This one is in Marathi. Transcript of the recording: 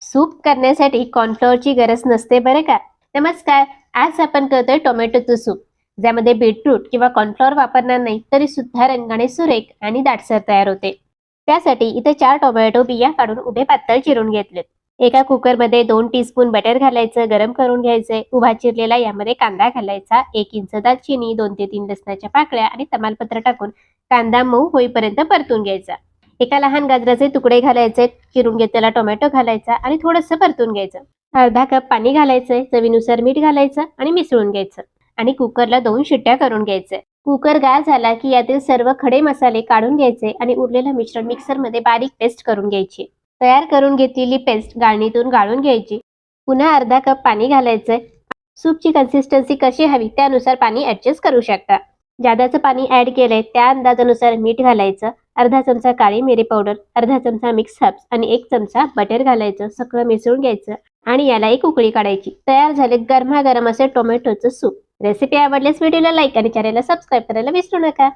सूप करण्यासाठी कॉर्नफ्लॉवरची गरज नसते बरं का. नमस्कार. आज आपण करतोय टोमॅटोचं सूप, ज्यामध्ये बीटरूट किंवा कॉर्नफ्लॉवर वापरणार नाही तरी सुद्धा रंगाने सुरेख आणि दाटसर तयार होते. त्यासाठी इथे 4 टोमॅटो बिया काढून उभे पातळ चिरून घेतलेत. एका कुकरमध्ये 2 टीस्पून बटर घालायचं, गरम करून घ्यायचंय. उभा चिरलेला यामध्ये कांदा घालायचा, 1 इंच दालचिनी, 2 ते 3 लसणाच्या पाकळ्या आणि तमालपत्र टाकून कांदा मऊ होईपर्यंत परतून घ्यायचा. एका लहान गाजराचे तुकडे घालायचे, चिरून घेतलेला टोमॅटो घालायचा आणि थोडंसं परतून घ्यायचं. अर्धा कप पाणी घालायचंय, चवीनुसार मीठ घालायचं आणि मिसळून घ्यायचं आणि कुकरला 2 शिट्ट्या करून घ्यायचे. कुकर गार झाला की यातील सर्व खडे मसाले काढून घ्यायचे आणि उरलेलं मिश्रण मिक्सरमध्ये बारीक पेस्ट करून घ्यायची. तयार करून घेतलेली पेस्ट गाळणीतून गाळून घ्यायची. पुन्हा अर्धा कप पाणी घालायचंय. सूपची कन्सिस्टन्सी कशी हवी त्यानुसार पाणी ऍडजस्ट करू शकता. जादाचं पाणी ऍड केलंय त्या अंदाजानुसार मीठ घालायचं. अर्धा चमचा काळी मिरी पावडर, अर्धा चमचा मिक्स हर्ब्स आणि 1 चमचा बटर घालायचं. सगळं मिसळून घ्यायचं आणि याला एक उकळी काढायची. तयार झाले गरमागरम असे टोमॅटोचं सूप. रेसिपी आवडल्यास व्हिडिओला लाईक आणि चॅनलला सबस्क्राईब करायला विसरू नका.